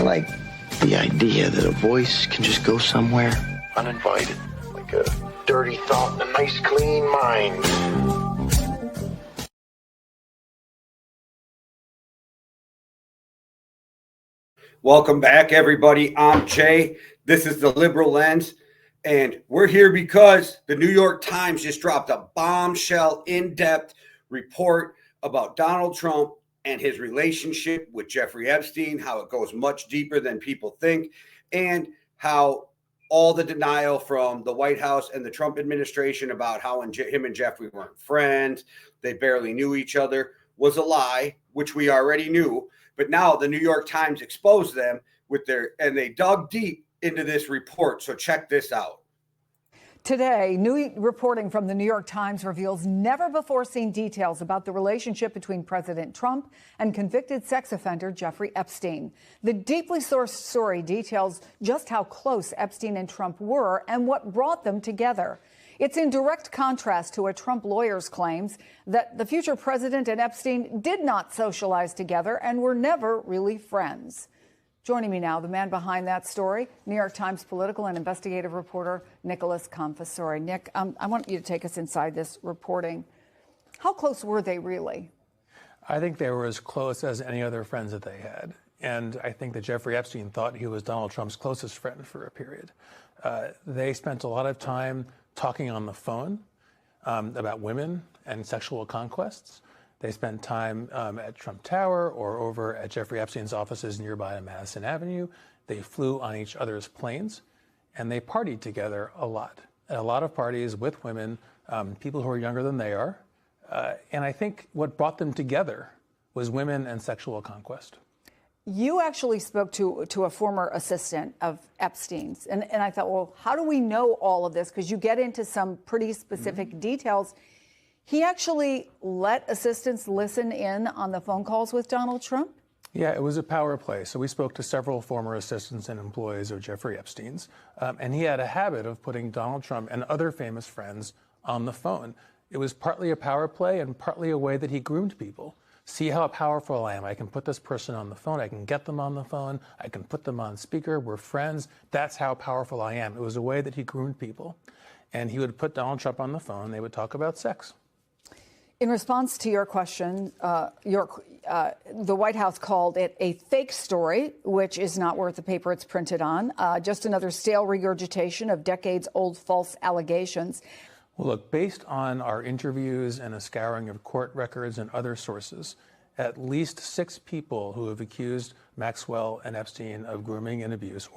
like the idea that a voice can just go somewhere uninvited, like a dirty thought in a nice, clean mind. Welcome back, everybody. I'm Jay. This is the Liberal Lens, and we're here because the New York Times just dropped a bombshell, in-depth report about Donald Trump and his relationship with Jeffrey Epstein, how it goes much deeper than people think, and how all the denial from the White House and the Trump administration about how him and Jeffrey weren't friends, they barely knew each other, was a lie, which we already knew. But now the New York Times exposed them and they dug deep into this report. So check this out. Today, new reporting from the New York Times reveals never-before-seen details about the relationship between President Trump and convicted sex offender Jeffrey Epstein. The deeply sourced story details just how close Epstein and Trump were and what brought them together. It's in direct contrast to a Trump lawyer's claims that the future president and Epstein did not socialize together and were never really friends. Joining me now, the man behind that story, New York Times political and investigative reporter Nicholas Confessore. Nick, I want you to take us inside this reporting. How close were they really? I think they were as close as any other friends that they had. And I think that Jeffrey Epstein thought he was Donald Trump's closest friend for a period. They spent a lot of time talking on the phone about women and sexual conquests. They spent time at Trump Tower or over at Jeffrey Epstein's offices nearby on Madison Avenue. They flew on each other's planes, and they partied together a lot. At a lot of parties with women, people who are younger than they are. And I think what brought them together was women and sexual conquest. You actually spoke to a former assistant of Epstein's, and I thought, well, how do we know all of this? Because you get into some pretty specific details. He actually let assistants listen in on the phone calls with Donald Trump? Yeah, it was a power play. So we spoke to several former assistants and employees of Jeffrey Epstein's, and he had a habit of putting Donald Trump and other famous friends on the phone. It was partly a power play and partly a way that he groomed people. See how powerful I am. I can put this person on the phone. I can get them on the phone. I can put them on speaker. We're friends. That's how powerful I am. It was a way that he groomed people. And he would put Donald Trump on the phone. They would talk about sex. In response to your question, the White House called it a fake story, which is not worth the paper it's printed on, just another stale regurgitation of decades-old false allegations. Well, look, based on our interviews and a scouring of court records and other sources, at least 6 people who have accused Maxwell and Epstein of grooming and abuse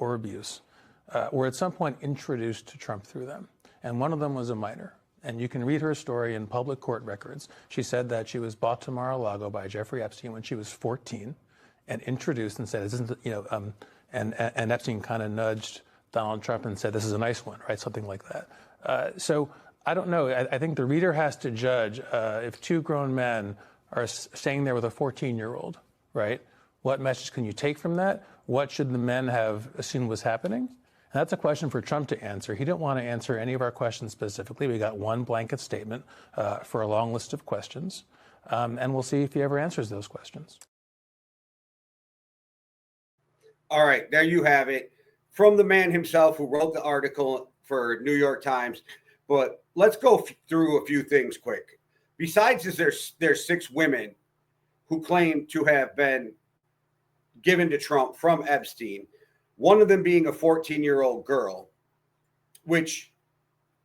were at some point introduced to Trump through them. And one of them was a minor. And you can read her story in public court records. She said that she was brought to Mar-a-Lago by Jeffrey Epstein when she was 14 and introduced and said, and Epstein kind of nudged Donald Trump and said, this is a nice one, right? Something like that. So I don't know. I think the reader has to judge if 2 grown men are staying there with a 14-year-old, right? What message can you take from that? What should the men have assumed was happening? And that's a question for Trump to answer. He didn't want to answer any of our questions specifically. We got one blanket statement for a long list of questions. And we'll see if he ever answers those questions. All right, there you have it. From the man himself who wrote the article for New York Times. But let's go through a few things quick. Besides this, there's 6 women who claim to have been given to Trump from Epstein. One of them being a 14-year-old girl, which,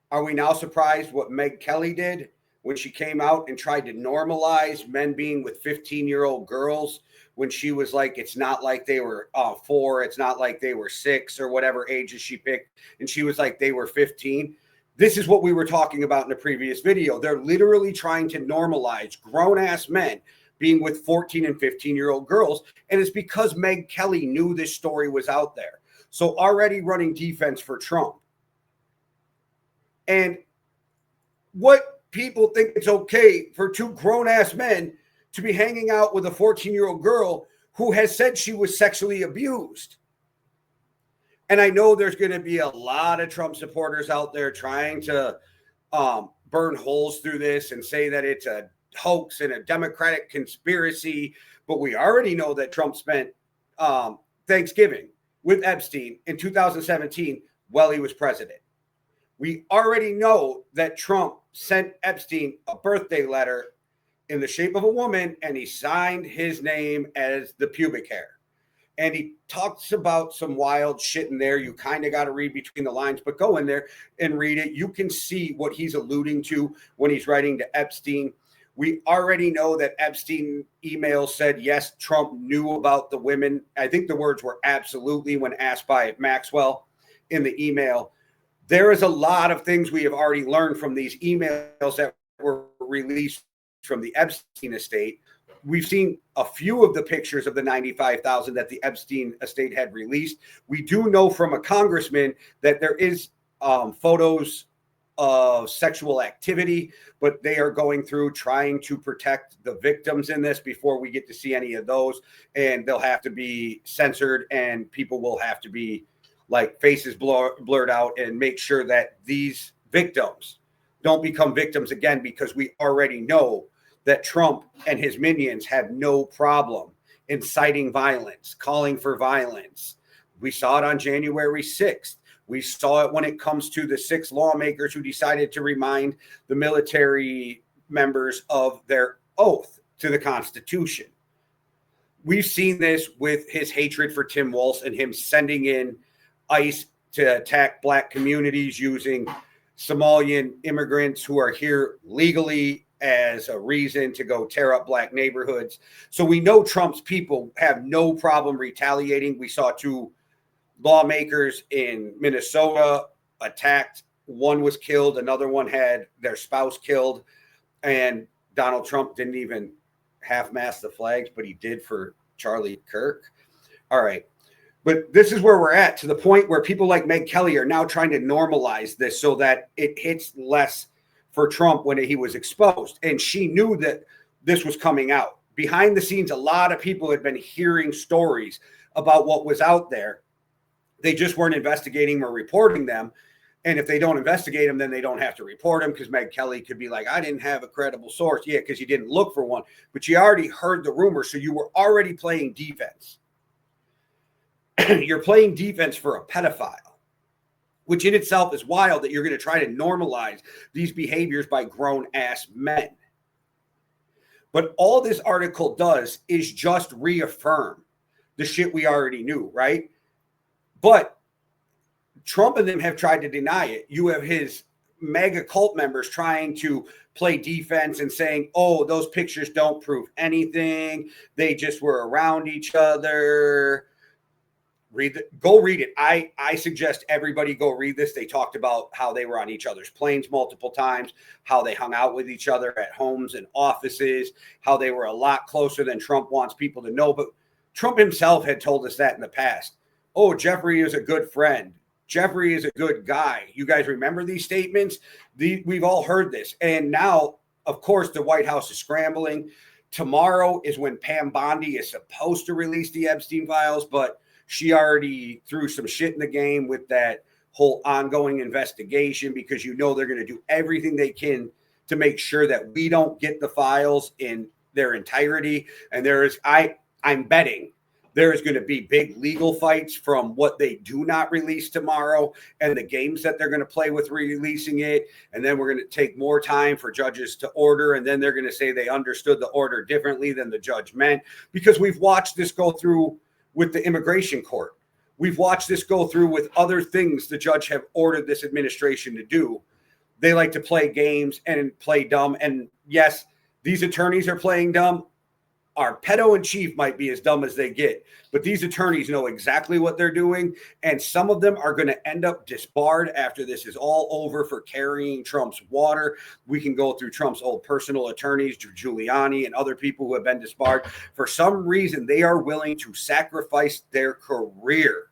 are we now surprised what Meg Kelly did when she came out and tried to normalize men being with 15-year-old girls when she was like, it's not like they were 4, it's not like they were 6 or whatever ages she picked. And she was like, they were 15. This is what we were talking about in the previous video. They're literally trying to normalize grown-ass men being with 14 and 15-year-old girls. And it's because Meg Kelly knew this story was out there. So already running defense for Trump. And what people think it's okay for 2 grown-ass men to be hanging out with a 14-year-old girl who has said she was sexually abused. And I know there's going to be a lot of Trump supporters out there trying to burn holes through this and say that it's a hoax and a Democratic conspiracy. But we already know that Trump spent Thanksgiving with Epstein in 2017 while he was president. We already know that Trump sent Epstein a birthday letter in the shape of a woman, and he signed his name as the pubic hair. And he talks about some wild shit in there. You kind of got to read between the lines, but go in there and read it. You can see what he's alluding to when he's writing to Epstein. We already know that Epstein email said, yes, Trump knew about the women. I think the words were absolutely when asked by Maxwell in the email. There is a lot of things we have already learned from these emails that were released from the Epstein estate. We've seen a few of the pictures of the 95,000 that the Epstein estate had released. We do know from a congressman that there is photos of sexual activity, but they are going through trying to protect the victims in this before we get to see any of those. And they'll have to be censored, and people will have to be like faces blurred out, and make sure that these victims don't become victims again, because we already know that Trump and his minions have no problem inciting violence, calling for violence. We saw it on January 6th. We saw it when it comes to the 6 lawmakers who decided to remind the military members of their oath to the Constitution. We've seen this with his hatred for Tim Walz and him sending in ICE to attack Black communities using Somalian immigrants who are here legally as a reason to go tear up Black neighborhoods. So we know Trump's people have no problem retaliating. We saw 2 lawmakers in Minnesota attacked. One was killed. Another one had their spouse killed. And Donald Trump didn't even half-mast the flags, but he did for Charlie Kirk. All right. But this is where we're at, to the point where people like Meg Kelly are now trying to normalize this so that it hits less for Trump when he was exposed. And she knew that this was coming out. Behind the scenes, a lot of people had been hearing stories about what was out there. They just weren't investigating or reporting them. And if they don't investigate them, then they don't have to report them, because Meg Kelly could be like, I didn't have a credible source. Yeah, because you didn't look for one. But you already heard the rumor, so you were already playing defense. You're playing defense for a pedophile, which in itself is wild that you're going to try to normalize these behaviors by grown-ass men. But all this article does is just reaffirm the shit we already knew, right? But Trump and them have tried to deny it. You have his mega cult members trying to play defense and saying, oh, those pictures don't prove anything. They just were around each other. Go read it. I suggest everybody go read this. They talked about how they were on each other's planes multiple times, how they hung out with each other at homes and offices, how they were a lot closer than Trump wants people to know. But Trump himself had told us that in the past. Oh, Jeffrey is a good friend. Jeffrey is a good guy. You guys remember these statements? We've all heard this. And now, of course, the White House is scrambling. Tomorrow is when Pam Bondi is supposed to release the Epstein files, but she already threw some shit in the game with that whole ongoing investigation, because you know they're going to do everything they can to make sure that we don't get the files in their entirety. And I'm betting there is going to be big legal fights from what they do not release tomorrow and the games that they're going to play with releasing it. And then we're going to take more time for judges to order. And then they're going to say they understood the order differently than the judge meant, because we've watched this go through with the immigration court. We've watched this go through with other things the judge have ordered this administration to do. They like to play games and play dumb. And yes, these attorneys are playing dumb. Our pedo-in-chief might be as dumb as they get, but these attorneys know exactly what they're doing, and some of them are going to end up disbarred after this is all over for carrying Trump's water. We can go through Trump's old personal attorneys, Giuliani, and other people who have been disbarred. For some reason, they are willing to sacrifice their career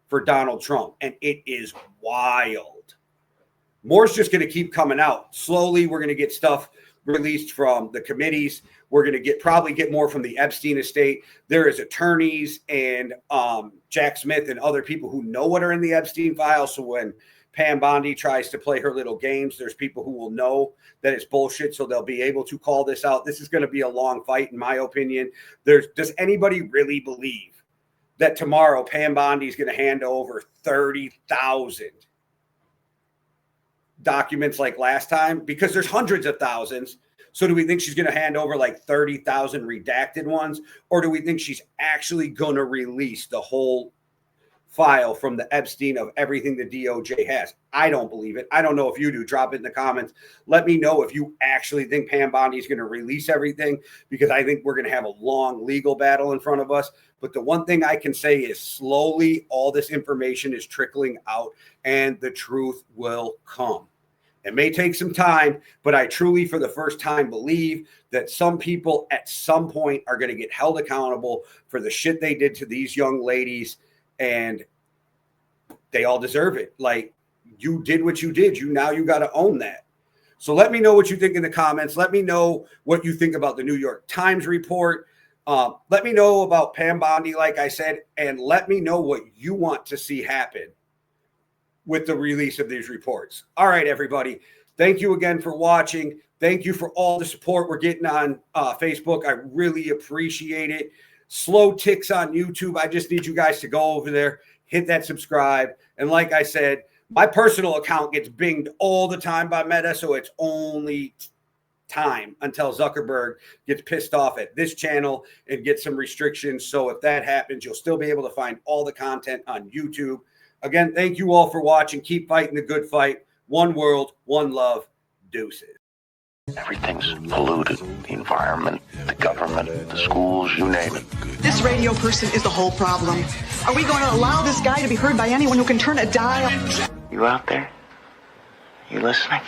for Donald Trump, and it is wild. More's just going to keep coming out. Slowly, we're going to get stuff released from the committees. We're going to probably get more from the Epstein estate. There is attorneys and Jack Smith and other people who know what are in the Epstein files. So when Pam Bondi tries to play her little games, there's people who will know that it's bullshit, so they'll be able to call this out. This is going to be a long fight, in my opinion. Does anybody really believe that tomorrow Pam Bondi is going to hand over 30,000 documents like last time? Because there's hundreds of thousands. So do we think she's going to hand over like 30,000 redacted ones? Or do we think she's actually going to release the whole file from the Epstein of everything the DOJ has? I don't believe it. I don't know if you do. Drop it in the comments. Let me know if you actually think Pam Bondi is going to release everything, because I think we're going to have a long legal battle in front of us. But the one thing I can say is slowly all this information is trickling out and the truth will come. It may take some time, but I truly, for the first time, believe that some people at some point are going to get held accountable for the shit they did to these young ladies, and they all deserve it. Like, you did what you did. You got to own that. So let me know what you think in the comments. Let me know what you think about the New York Times report. Let me know about Pam Bondi, like I said, and let me know what you want to see happen with the release of these reports. All right, everybody. Thank you again for watching. Thank you for all the support we're getting on Facebook. I really appreciate it. Slow ticks on YouTube. I just need you guys to go over there, hit that subscribe. And like I said, my personal account gets binged all the time by Meta, so it's only time until Zuckerberg gets pissed off at this channel and gets some restrictions. So if that happens, you'll still be able to find all the content on YouTube. Again, thank you all for watching. Keep fighting the good fight. One world, one love. Deuces. Everything's polluted. The environment, the government, the schools, you name it. This radio person is the whole problem. Are we going to allow this guy to be heard by anyone who can turn a dial? You out there? You listening?